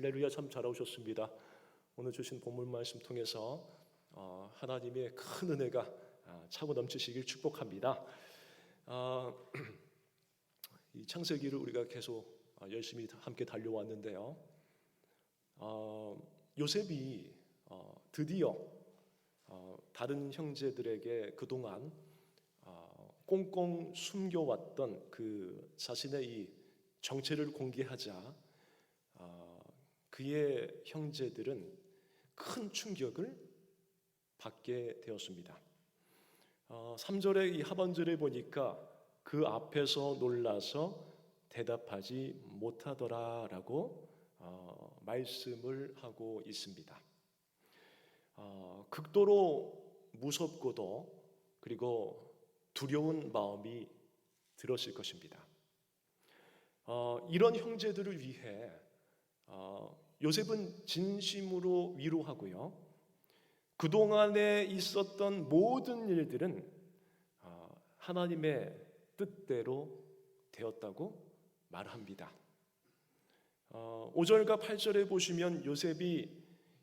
할렐루야, 참 잘 오셨습니다. 오늘 주신 본문 말씀 통해서 하나님의 큰 은혜가 차고 넘치시길 축복합니다. 이 창세기를 우리가 계속 열심히 함께 달려왔는데요. 요셉이 드디어 다른 형제들에게 그동안 꽁꽁 숨겨왔던 그 자신의 이 정체를 공개하자 그의 형제들은 큰 충격을 받게 되었습니다. 3절의 이 하반절에 보니까 그 앞에서 놀라서 대답하지 못하더라라고 말씀을 하고 있습니다. 극도로 무섭고도 그리고 두려운 마음이 들었을 것입니다. 이런 형제들을 위해 요셉은 진심으로 위로하고요, 그동안에 있었던 모든 일들은 하나님의 뜻대로 되었다고 말합니다. 5절과 8절에 보시면 요셉이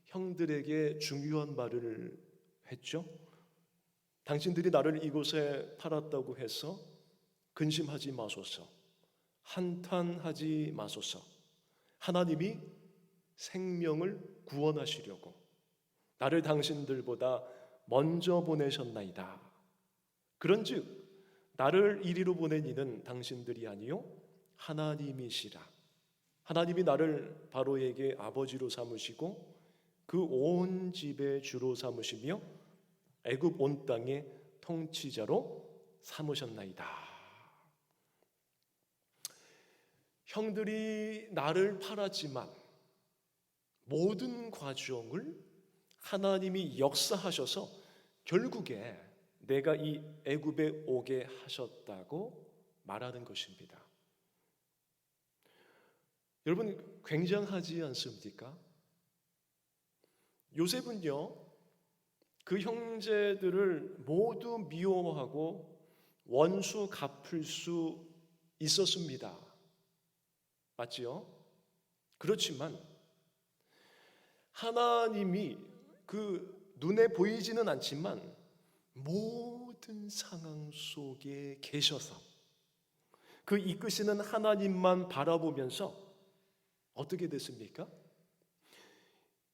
형들에게 중요한 말을 했죠. 당신들이 나를 이곳에 팔았다고 해서 근심하지 마소서, 한탄하지 마소서. 하나님이 생명을 구원하시려고 나를 당신들보다 먼저 보내셨나이다. 그런즉 나를 이리로 보낸 이는 당신들이 아니요 하나님이시라. 하나님이 나를 바로에게 아버지로 삼으시고 그 온 집의 주로 삼으시며 애굽 온 땅의 통치자로 삼으셨나이다. 형들이 나를 팔았지만 모든 과정을 하나님이 역사하셔서 결국에 내가 이 애굽에 오게 하셨다고 말하는 것입니다. 여러분, 굉장하지 않습니까? 요셉은요, 그 형제들을 모두 미워하고 원수 갚을 수 있었습니다. 맞지요? 그렇지만 하나님이 그 눈에 보이지는 않지만 모든 상황 속에 계셔서 그 이끄시는 하나님만 바라보면서 어떻게 됐습니까?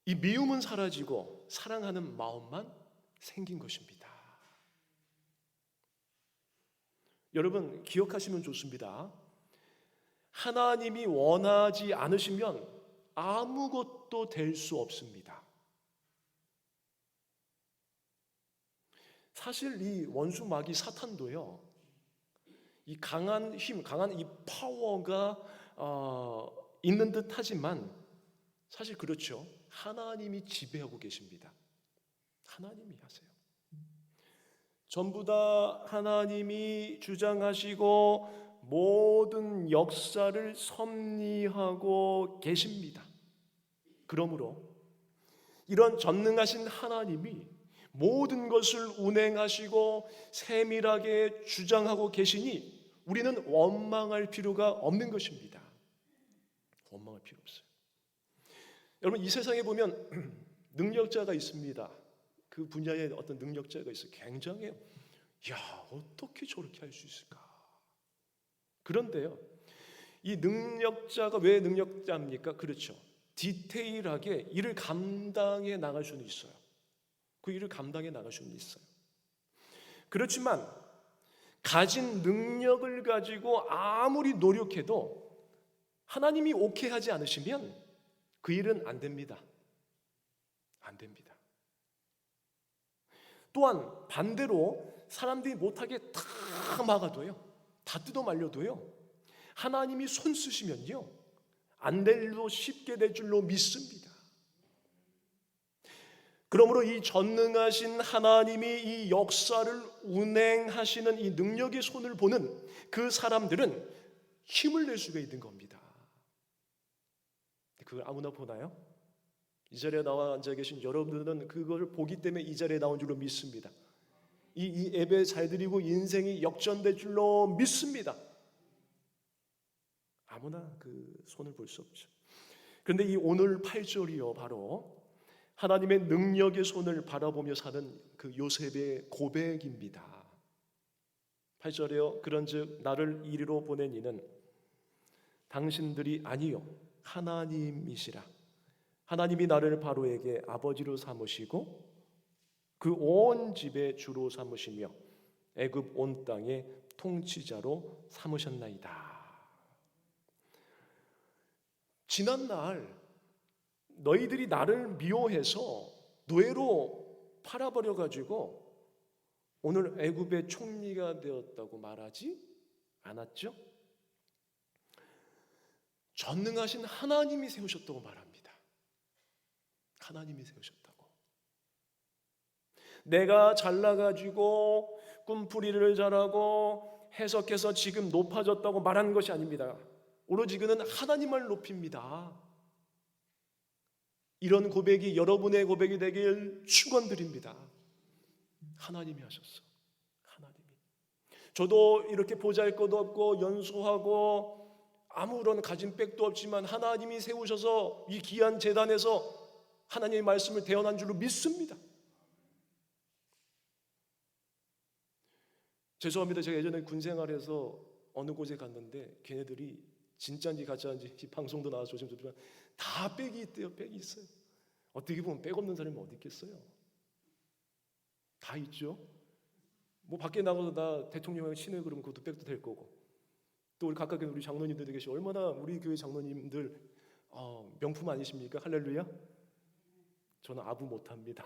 이 미움은 사라지고 사랑하는 마음만 생긴 것입니다. 여러분, 기억하시면 좋습니다. 하나님이 원하지 않으시면 아무것도 될 수 없습니다. 사실 이 원수 마귀 사탄도요, 이 강한 힘, 강한 이 파워가 있는 듯 하지만 사실 그렇죠. 하나님이 지배하고 계십니다. 하나님이 하세요. 전부 다 하나님이 주장하시고 모든 역사를 섭리하고 계십니다. 그러므로 이런 전능하신 하나님이 모든 것을 운행하시고 세밀하게 주장하고 계시니 우리는 원망할 필요가 없는 것입니다. 원망할 필요 없어요. 여러분, 이 세상에 보면 능력자가 있습니다. 그 분야에 어떤 능력자가 있어요. 굉장해요. 야, 어떻게 저렇게 할 수 있을까? 그런데요, 이 능력자가 왜 능력자입니까? 그렇죠. 디테일하게 일을 감당해 나갈 수는 있어요. 그 일을 감당해 나갈 수는 있어요. 그렇지만 가진 능력을 가지고 아무리 노력해도 하나님이 오케이 하지 않으시면 그 일은 안 됩니다. 안 됩니다. 또한 반대로 사람들이 못하게 다 막아도요, 다 뜯어 말려도요, 하나님이 손 쓰시면요, 안 될 일도 쉽게 될 줄로 믿습니다. 그러므로 이 전능하신 하나님이 이 역사를 운행하시는 이 능력의 손을 보는 그 사람들은 힘을 낼 수가 있는 겁니다. 그걸 아무나 보나요? 이 자리에 나와 앉아 계신 여러분들은 그걸 보기 때문에 이 자리에 나온 줄로 믿습니다. 이 예배 잘 드리고 인생이 역전될 줄로 믿습니다. 아무나 그 손을 볼 수 없죠. 그런데 이 오늘 8절이요, 바로 하나님의 능력의 손을 바라보며 사는 그 요셉의 고백입니다. 8절에요. 그런즉 나를 이리로 보낸 이는 당신들이 아니요 하나님이시라. 하나님이 나를 바로에게 아버지로 삼으시고 그 온 집의 주로 삼으시며 애굽 온 땅의 통치자로 삼으셨나이다. 지난날 너희들이 나를 미워해서 노예로 팔아버려 가지고 오늘 애굽의 총리가 되었다고 말하지 않았죠? 전능하신 하나님이 세우셨다고 말합니다. 하나님이 세우셨다고. 내가 잘나가지고 꿈풀이를 잘하고 해석해서 지금 높아졌다고 말하는 것이 아닙니다. 오로지 그는 하나님을 높입니다. 이런 고백이 여러분의 고백이 되길 축원드립니다. 하나님이 하셨어. 하나님이. 저도 이렇게 보잘것도 없고 연소하고 아무런 가진 백도 없지만 하나님이 세우셔서 이 귀한 제단에서 하나님의 말씀을 대언한 줄로 믿습니다. 죄송합니다. 제가 예전에 군 생활에서 어느 곳에 갔는데 걔네들이 진짜인지 가짜인지 이 방송도 나와서 조심스럽지만 다 백이 있대요. 백이 있어요. 어떻게 보면 백 없는 사람이 어디 있겠어요? 다 있죠. 뭐 밖에 나가서 나 대통령의 친해 그러면 그것도 백도 될 거고, 또 우리 각각의 우리 장로님들 계시 얼마나 우리 교회 장로님들 명품 아니십니까? 할렐루야. 저는 아부 못합니다.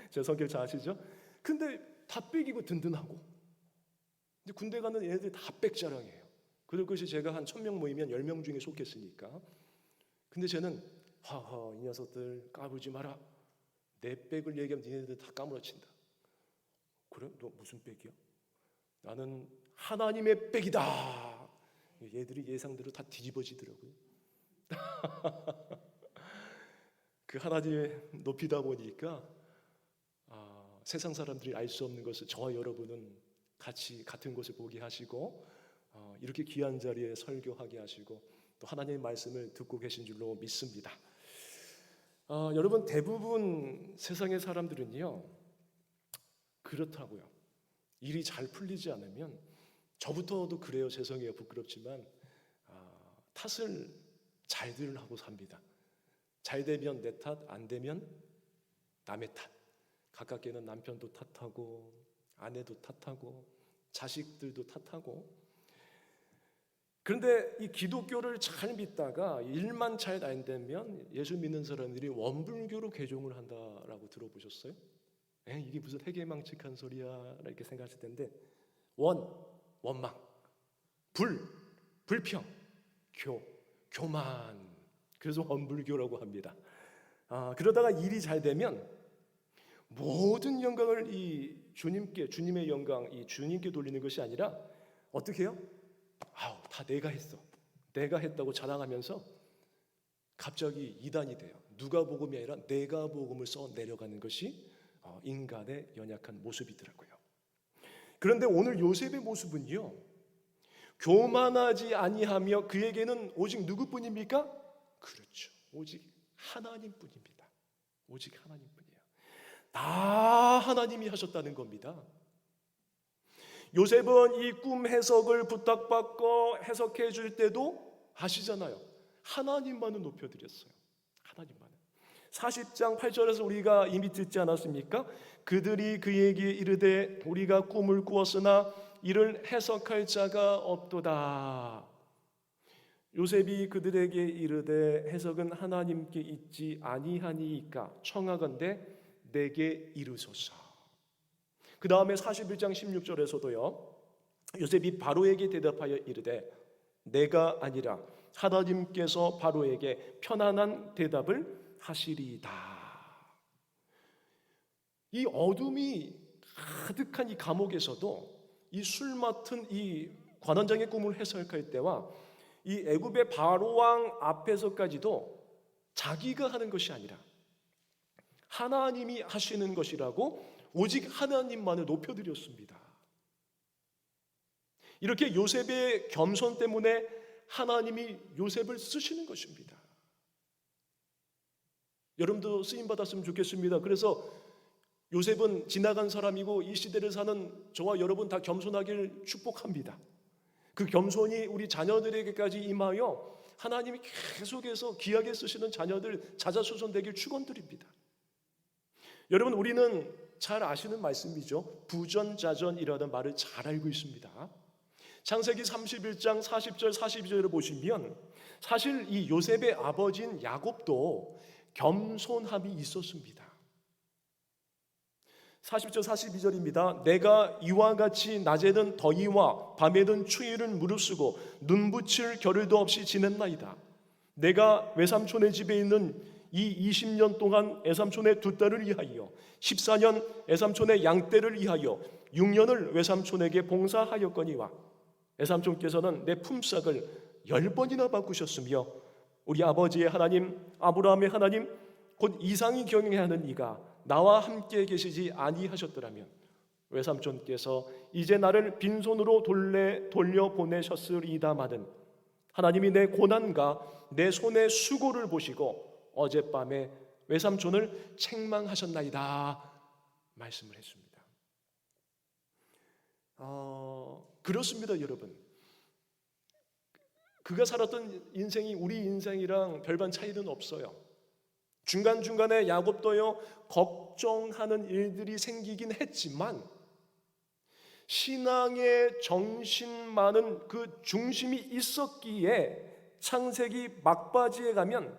제 성격 잘 아시죠? 근데 다 백이고 든든하고. 근데 군대 가는 얘네들 다 백 자랑이에요. 그럴 것이 제가 한 1000명 모이면 10명 중에 속했으니까. 근데 쟤는 하하 이 녀석들 까불지 마라. 내 백을 얘기하면 니네들 다 까무러친다. 그래? 너 무슨 백이야? 나는 하나님의 백이다. 얘들이 예상대로 다 뒤집어지더라고요. 그 하나님의 높이다 보니까 세상 사람들이 알 수 없는 것을 저와 여러분은 같이 같은 곳을 보게 하시고 이렇게 귀한 자리에 설교하게 하시고 또 하나님의 말씀을 듣고 계신 줄로 믿습니다. 여러분 대부분 세상의 사람들은요 그렇다고요. 일이 잘 풀리지 않으면 저부터도 그래요. 죄송해요. 부끄럽지만 탓을 잘들 하고 삽니다. 잘 되면 내 탓, 안 되면 남의 탓. 가깝게는 남편도 탓하고 아내도 탓하고 자식들도 탓하고. 그런데 이 기독교를 잘 믿다가 일만 잘 안 되면 예수 믿는 사람들이 원불교로 개종을 한다라고 들어보셨어요? 이게 무슨 해괴망측한 소리야 이렇게 생각하실 텐데 원망, 불평, 교만. 그래서 원불교라고 합니다. 그러다가 일이 잘 되면 모든 영광을 이 주님께, 주님의 영광 이 주님께 돌리는 것이 아니라 어떻게 해요? 다 내가 했어. 내가 했다고 자랑하면서 갑자기 이단이 돼요. 누가복음이 아니라 내가복음을 써 내려가는 것이 인간의 연약한 모습이더라고요. 그런데 오늘 요셉의 모습은요, 교만하지 아니하며 그에게는 오직 누구뿐입니까? 그렇죠. 오직 하나님뿐입니다. 오직 하나님뿐이에요. 다 하나님이 하셨다는 겁니다. 요셉은 이 꿈 해석을 부탁받고 해석해 줄 때도 아시잖아요. 하나님만은 높여드렸어요. 하나님만은. 40장 8절에서 우리가 이미 듣지 않았습니까? 그들이 그에게 이르되 우리가 꿈을 꾸었으나 이를 해석할 자가 없도다. 요셉이 그들에게 이르되 해석은 하나님께 있지 아니하니이까 청하건대 내게 이르소서. 그 다음에 41장 16절에서도요 요셉이 바로에게 대답하여 이르되 내가 아니라 하나님께서 바로에게 편안한 대답을 하시리이다. 이 어둠이 가득한 이 감옥에서도 이 술 맡은 이 관원장의 꿈을 해석할 때와 이 애굽의 바로왕 앞에서까지도 자기가 하는 것이 아니라 하나님이 하시는 것이라고 오직 하나님만을 높여드렸습니다. 이렇게 요셉의 겸손 때문에 하나님이 요셉을 쓰시는 것입니다. 여러분도 쓰임 받았으면 좋겠습니다. 그래서 요셉은 지나간 사람이고 이 시대를 사는 저와 여러분 다 겸손하길 축복합니다. 그 겸손이 우리 자녀들에게까지 임하여 하나님이 계속해서 귀하게 쓰시는 자녀들 자자손손되길 축원드립니다. 여러분, 우리는 잘 아시는 말씀이죠. 부전자전이라는 말을 잘 알고 있습니다. 창세기 31장 40절 42절을 보시면 사실 이 요셉의 아버지인 야곱도 겸손함이 있었습니다. 40절 42절입니다. 내가 이와 같이 낮에는 더위와 밤에는 추위를 무릅쓰고 눈붙일 겨를도 없이 지냈나이다. 내가 외삼촌의 집에 있는 이 20년 동안 애삼촌의 두 딸을 위하여 14년 애삼촌의 양떼를 위하여 6년을 외삼촌에게 봉사하였거니와 애삼촌께서는 내 품삯을 10번이나 바꾸셨으며 우리 아버지의 하나님 아브라함의 하나님 곧 이상이 경영하는 이가 나와 함께 계시지 아니하셨더라면 외삼촌께서 이제 나를 빈손으로 돌려보내셨으리다마는 하나님이 내 고난과 내 손의 수고를 보시고 어젯밤에 외삼촌을 책망하셨나이다 말씀을 했습니다. 그렇습니다, 여러분. 그가 살았던 인생이 우리 인생이랑 별반 차이는 없어요. 중간중간에 야곱도요 걱정하는 일들이 생기긴 했지만 신앙의 정신만은 그 중심이 있었기에 창세기 막바지에 가면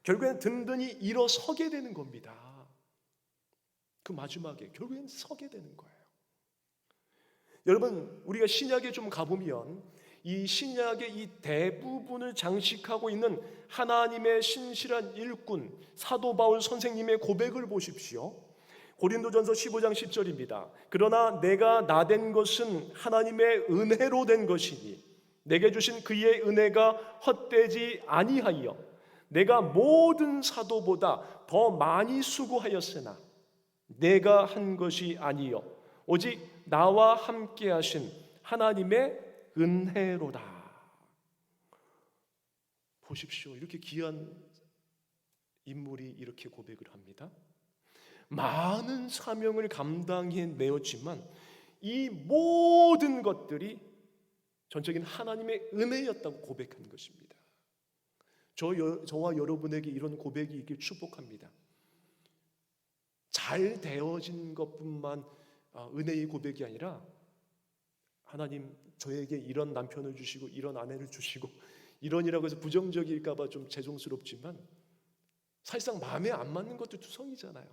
결국엔 든든히 일어서게 되는 겁니다. 그 마지막에 결국엔 서게 되는 거예요. 여러분, 우리가 신약에 좀 가보면 이 신약의 이 대부분을 장식하고 있는 하나님의 신실한 일꾼 사도 바울 선생님의 고백을 보십시오. 고린도전서 15장 10절입니다. 그러나 내가 나된 것은 하나님의 은혜로 된 것이니 내게 주신 그의 은혜가 헛되지 아니하여 내가 모든 사도보다 더 많이 수고하였으나 내가 한 것이 아니요 오직 나와 함께 하신 하나님의 은혜로다. 보십시오. 이렇게 귀한 인물이 이렇게 고백을 합니다. 많은 사명을 감당해내었지만 이 모든 것들이 전적인 하나님의 은혜였다고 고백한 것입니다. 저와 여러분에게 이런 고백이 있길 축복합니다. 잘 되어진 것뿐만 은혜의 고백이 아니라 하나님 저에게 이런 남편을 주시고 이런 아내를 주시고 이런이라고 해서 부정적일까 봐 좀 죄송스럽지만 사실상 마음에 안 맞는 것도 투성이잖아요.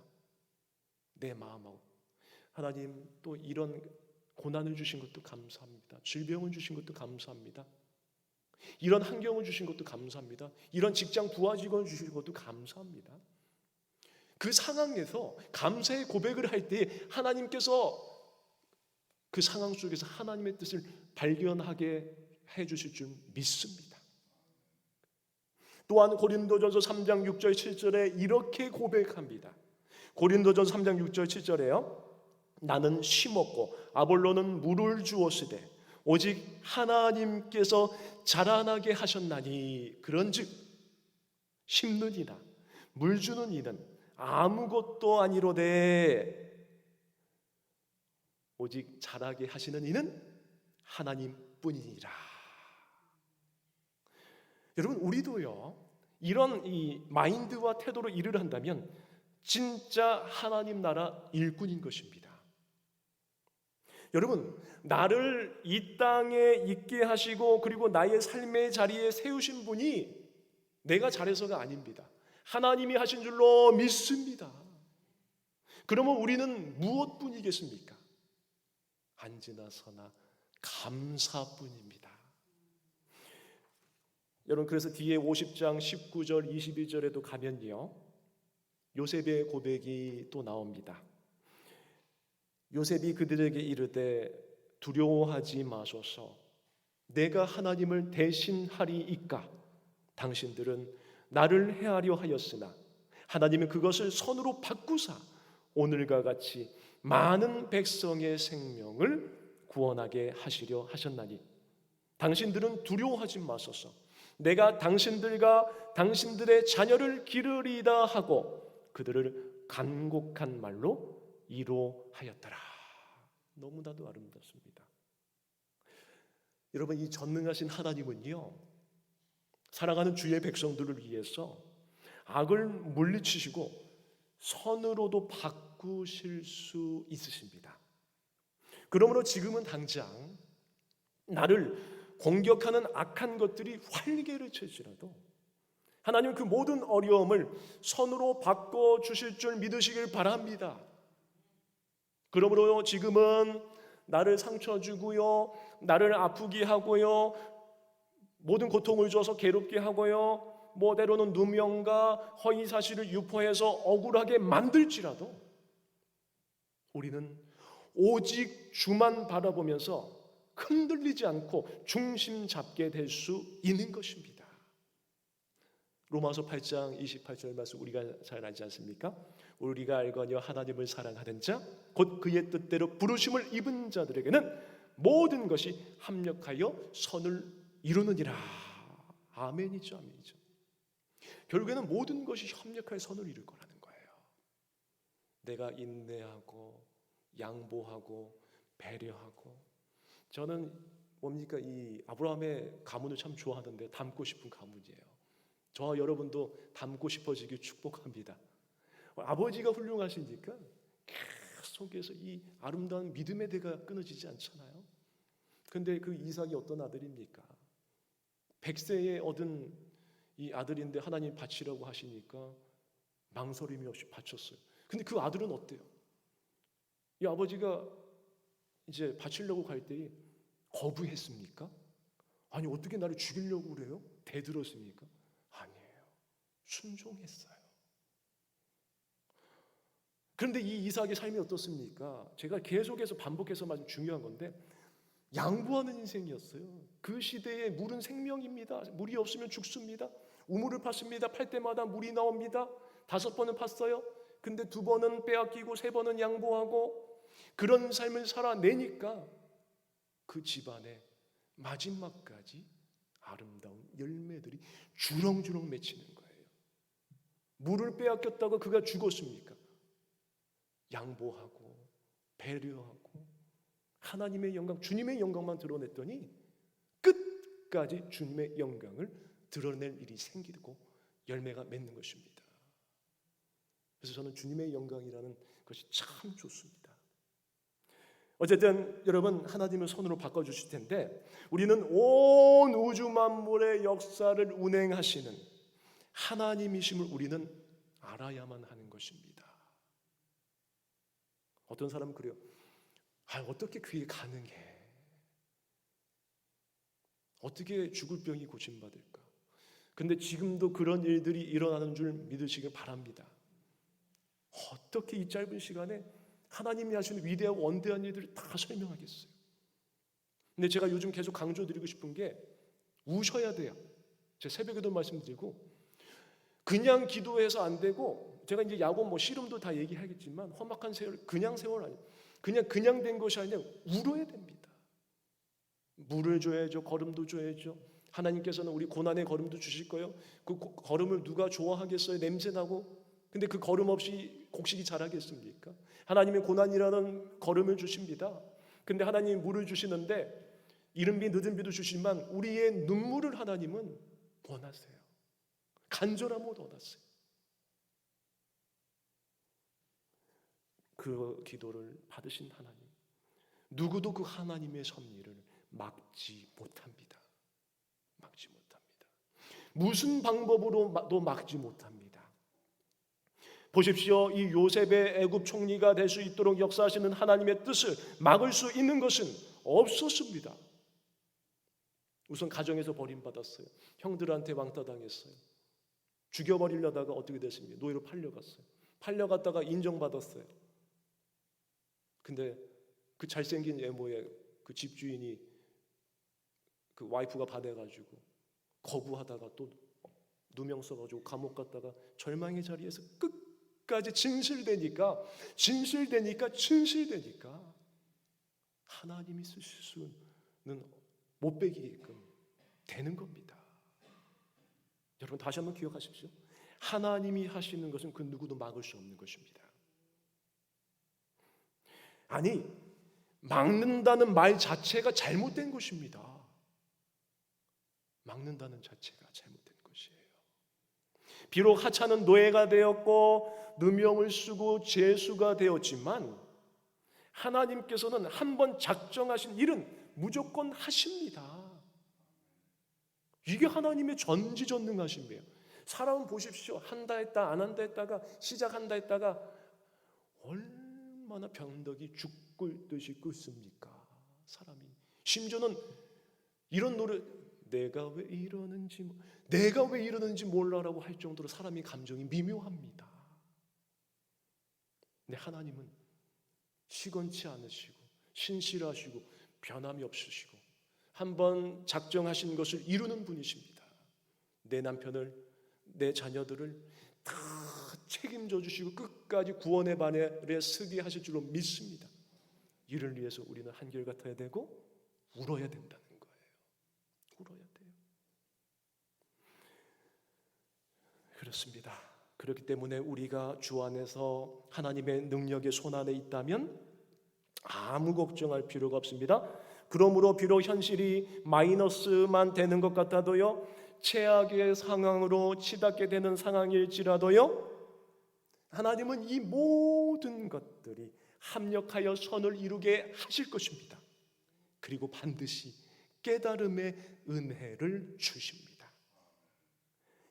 내 마음하고 하나님 또 이런 고난을 주신 것도 감사합니다. 질병을 주신 것도 감사합니다. 이런 환경을 주신 것도 감사합니다. 이런 직장 부하 직원을 주신 것도 감사합니다. 그 상황에서 감사의 고백을 할 때 하나님께서 그 상황 속에서 하나님의 뜻을 발견하게 해주실 줄 믿습니다. 또한 고린도전서 3장 6절 7절에 이렇게 고백합니다. 고린도전서 3장 6절 7절에요. 나는 심었고 아볼로는 물을 주었으되 오직 하나님께서 자라나게 하셨나니 그런즉 심는 이나 물 주는 이는 아무것도 아니로되 오직 자라게 하시는 이는 하나님뿐이니라. 여러분, 우리도요 이런 이 마인드와 태도로 일을 한다면 진짜 하나님 나라 일꾼인 것입니다. 여러분, 나를 이 땅에 있게 하시고 그리고 나의 삶의 자리에 세우신 분이 내가 잘해서가 아닙니다. 하나님이 하신 줄로 믿습니다. 그러면 우리는 무엇뿐이겠습니까? 앉으나 서나 감사뿐입니다. 여러분, 그래서 뒤에 50장 19절 21절에도 가면요 요셉의 고백이 또 나옵니다. 요셉이 그들에게 이르되 두려워하지 마소서 내가 하나님을 대신하리이까 당신들은 나를 해하려 하였으나 하나님은 그것을 선으로 바꾸사 오늘과 같이 많은 백성의 생명을 구원하게 하시려 하셨나니 당신들은 두려워하지 마소서 내가 당신들과 당신들의 자녀를 기르리다 하고 그들을 간곡한 말로 위로하였더라. 너무나도 아름답습니다. 여러분, 이 전능하신 하나님은요, 사랑하는 주의 백성들을 위해서 악을 물리치시고 선으로도 바꾸실 수 있으십니다. 그러므로 지금은 당장 나를 공격하는 악한 것들이 활개를 칠지라도 하나님 그 모든 어려움을 선으로 바꿔주실 줄 믿으시길 바랍니다. 그러므로 지금은 나를 상처 주고요, 나를 아프게 하고요, 모든 고통을 줘서 괴롭게 하고요, 때로는 누명과 허위 사실을 유포해서 억울하게 만들지라도 우리는 오직 주만 바라보면서 흔들리지 않고 중심 잡게 될 수 있는 것입니다. 로마서 8장 28절 말씀 우리가 잘 알지 않습니까? 우리가 알거니와 하나님을 사랑하는 자 곧 그의 뜻대로 부르심을 입은 자들에게는 모든 것이 합력하여 선을 이루느니라. 아멘이죠, 아멘이죠. 결국에는 모든 것이 협력하여 선을 이룰 거라는 거예요. 내가 인내하고 양보하고 배려하고. 저는 이 아브라함의 가문을 참 좋아하는데 닮고 싶은 가문이에요. 저와 여러분도 닮고 싶어지길 축복합니다. 아버지가 훌륭하시니까 속에서 이 아름다운 믿음의 대가 끊어지지 않잖아요. 근데 그 이삭이 어떤 아들입니까? 100세에 얻은 이 아들인데 하나님 바치라고 하시니까 망설임이 없이 바쳤어요. 근데 그 아들은 어때요? 이 아버지가 이제 바치려고 갈 때에 거부했습니까? 아니, 어떻게 나를 죽이려고 그래요? 대들었습니까? 아니에요. 순종했어요. 그런데 이 이삭의 삶이 어떻습니까? 제가 계속해서 반복해서 말씀 중요한 건데 양보하는 인생이었어요. 그 시대에 물은 생명입니다. 물이 없으면 죽습니다. 우물을 팠습니다. 팔 때마다 물이 나옵니다. 5번은 팠어요. 근데 2번은 빼앗기고 3번은 양보하고 그런 삶을 살아내니까 그 집안에 마지막까지 아름다운 열매들이 주렁주렁 맺히는 거예요. 물을 빼앗겼다고 그가 죽었습니까? 양보하고 배려하고 하나님의 영광, 주님의 영광만 드러냈더니 끝까지 주님의 영광을 드러낼 일이 생기고 열매가 맺는 것입니다. 그래서 저는 주님의 영광이라는 것이 참 좋습니다. 어쨌든 여러분, 하나님은 손으로 바꿔주실 텐데 우리는 온 우주 만물의 역사를 운행하시는 하나님이심을 우리는 알아야만 하는 것입니다. 어떤 사람은 그래요. 어떻게 그게 가능해? 어떻게 죽을 병이 고침받을까? 근데 지금도 그런 일들이 일어나는 줄 믿으시길 바랍니다. 어떻게 이 짧은 시간에 하나님이 하시는 위대하고 원대한 일들을 다 설명하겠어요? 근데 제가 요즘 계속 강조드리고 싶은 게 우셔야 돼요. 제가 새벽에도 말씀드리고 그냥 기도해서 안 되고, 제가 이제 야곱 씨름도 다 얘기하겠지만 험악한 세월, 그냥 세월 아니에요. 그냥 된 것이 아니라 울어야 됩니다. 물을 줘야죠. 걸음도 줘야죠. 하나님께서는 우리 고난의 걸음도 주실 거예요. 그 걸음을 누가 좋아하겠어요? 냄새나고. 근데 그 걸음 없이 곡식이 자라겠습니까? 하나님의 고난이라는 걸음을 주십니다. 근데 하나님이 물을 주시는데 이른 비 늦은 비도 주시지만 우리의 눈물을 하나님은 원하세요. 간절함을 원하세요. 그 기도를 받으신 하나님, 누구도 그 하나님의 섭리를 막지 못합니다. 막지 못합니다. 무슨 방법으로도 막지 못합니다. 보십시오. 이 요셉의 애굽 총리가 될 수 있도록 역사하시는 하나님의 뜻을 막을 수 있는 것은 없었습니다. 우선 가정에서 버림받았어요. 형들한테 왕따당했어요. 죽여버리려다가 어떻게 됐습니까? 노예로 팔려갔어요. 팔려갔다가 인정받았어요. 근데 그 잘생긴 애모의 그 집주인이 그 와이프가 반해가지고 거부하다가 또 누명 써가지고 감옥 갔다가 절망의 자리에서 끝까지 진실되니까 하나님이 쓰실 수는 못 빼기게끔 되는 겁니다. 여러분 다시 한번 기억하십시오. 하나님이 하시는 것은 그 누구도 막을 수 없는 것입니다. 아니, 막는다는 말 자체가 잘못된 것입니다. 막는다는 자체가 잘못된 것이에요. 비록 하찮은 노예가 되었고 누명을 쓰고 죄수가 되었지만 하나님께서는 한번 작정하신 일은 무조건 하십니다. 이게 하나님의 전지전능하심이에요. 사람은 보십시오. 한다 했다 안 한다 했다가 시작한다 했다가 얼마나 변덕이 죽을 듯이 끓습니까? 사람이. 심지어는 이런 노래, 내가 왜 이러는지 몰라라고 할 정도로 사람이 감정이 미묘합니다. 근데 하나님은 시건치 않으시고 신실하시고 변함이 없으시고 한번 작정하신 것을 이루는 분이십니다. 내 남편을, 내 자녀들을 다 책임져 주시고 끝까지 구원의 바늘에 서게 하실 줄로 믿습니다. 이를 위해서 우리는 한결같아야 되고 울어야 된다는 거예요. 울어야 돼요. 그렇습니다. 그렇기 때문에 우리가 주 안에서 하나님의 능력의 손안에 있다면 아무 걱정할 필요가 없습니다. 그러므로 비록 현실이 마이너스만 되는 것 같아도요, 최악의 상황으로 치닫게 되는 상황일지라도요, 하나님은 이 모든 것들이 합력하여 선을 이루게 하실 것입니다. 그리고 반드시 깨달음의 은혜를 주십니다.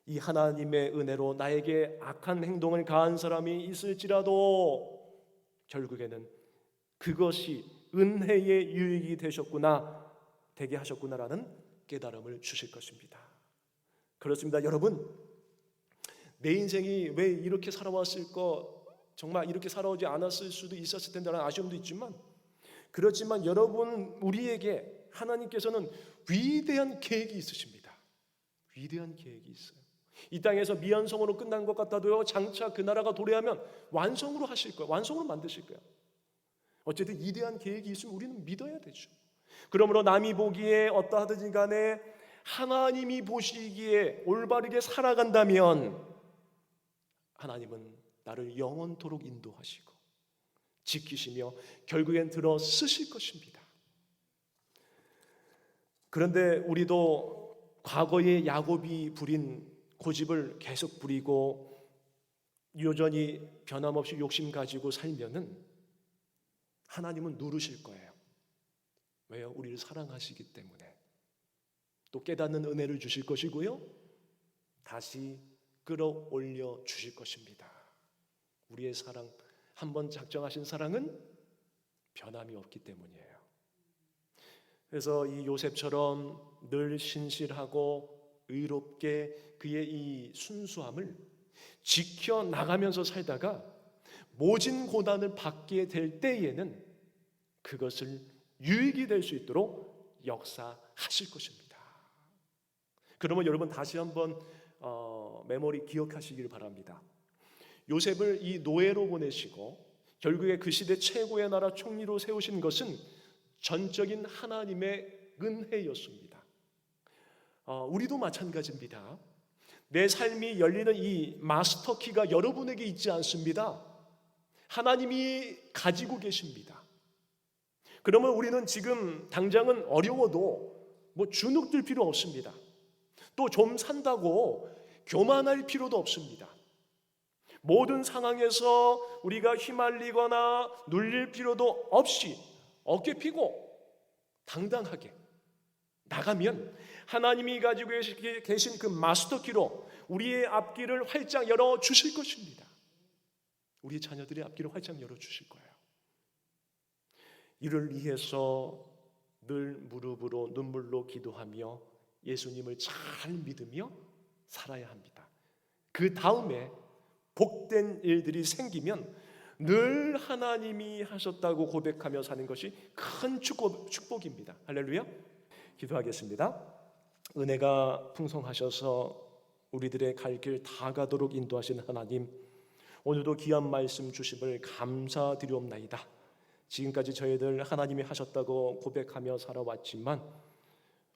이 하나님의 은혜로 나에게 악한 행동을 가한 사람이 있을지라도 결국에는 그것이 은혜의 유익이 되게 하셨구나라는 깨달음을 주실 것입니다. 그렇습니다. 여러분, 내 인생이 왜 이렇게 살아왔을까, 정말 이렇게 살아오지 않았을 수도 있었을 텐데라는 아쉬움도 있지만, 그렇지만 여러분, 우리에게 하나님께서는 위대한 계획이 있으십니다. 위대한 계획이 있어요. 이 땅에서 미완성으로 끝난 것 같아도요, 장차 그 나라가 도래하면 완성으로 하실 거예요. 완성으로 만드실 거예요. 어쨌든 위대한 계획이 있으면 우리는 믿어야 되죠. 그러므로 남이 보기에 어떠하든지 간에 하나님이 보시기에 올바르게 살아간다면 하나님은 나를 영원토록 인도하시고 지키시며 결국엔 들어 쓰실 것입니다. 그런데 우리도 과거의 야곱이 부린 고집을 계속 부리고 여전히 변함없이 욕심 가지고 살면은 하나님은 누르실 거예요. 왜요? 우리를 사랑하시기 때문에. 또 깨닫는 은혜를 주실 것이고요, 다시 끌어올려 주실 것입니다. 우리의 사랑, 한번 작정하신 사랑은 변함이 없기 때문이에요. 그래서 이 요셉처럼 늘 신실하고 의롭게 그의 이 순수함을 지켜나가면서 살다가 모진 고난을 받게 될 때에는 그것을 유익이 될 수 있도록 역사하실 것입니다. 그러면 여러분 다시 한번 메모리 기억하시길 바랍니다. 요셉을 이 노예로 보내시고 결국에 그 시대 최고의 나라 총리로 세우신 것은 전적인 하나님의 은혜였습니다. 우리도 마찬가지입니다. 내 삶이 열리는 이 마스터키가 여러분에게 있지 않습니다. 하나님이 가지고 계십니다. 그러면 우리는 지금 당장은 어려워도 주눅들 필요 없습니다. 또 좀 산다고 교만할 필요도 없습니다. 모든 상황에서 우리가 휘말리거나 눌릴 필요도 없이 어깨 펴고 당당하게 나가면 하나님이 가지고 계신 그 마스터키로 우리의 앞길을 활짝 열어 주실 것입니다. 우리 자녀들의 앞길을 활짝 열어 주실 거예요. 이를 위해서 늘 무릎으로 눈물로 기도하며 예수님을 잘 믿으며 살아야 합니다. 그 다음에 복된 일들이 생기면 늘 하나님이 하셨다고 고백하며 사는 것이 큰 축복입니다. 할렐루야. 기도하겠습니다. 은혜가 풍성하셔서 우리들의 갈 길 다 가도록 인도하신 하나님, 오늘도 귀한 말씀 주심을 감사드리옵나이다. 지금까지 저희들 하나님이 하셨다고 고백하며 살아왔지만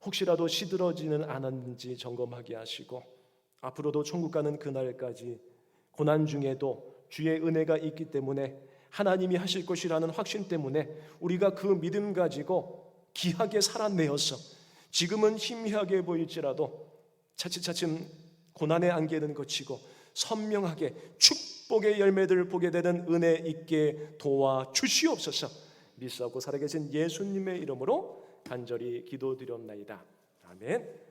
혹시라도 시들어지는 않았는지 점검하게 하시고 앞으로도 천국 가는 그날까지 고난 중에도 주의 은혜가 있기 때문에 하나님이 하실 것이라는 확신 때문에 우리가 그 믿음 가지고 귀하게 살아내어서 지금은 희미하게 보일지라도 차츰차츰 고난의 안개는 거치고 선명하게 축복의 열매들을 보게 되는 은혜 있게 도와주시옵소서. 믿사옵고 살아계신 예수님의 이름으로 간절히 기도드렸나이다. 아멘.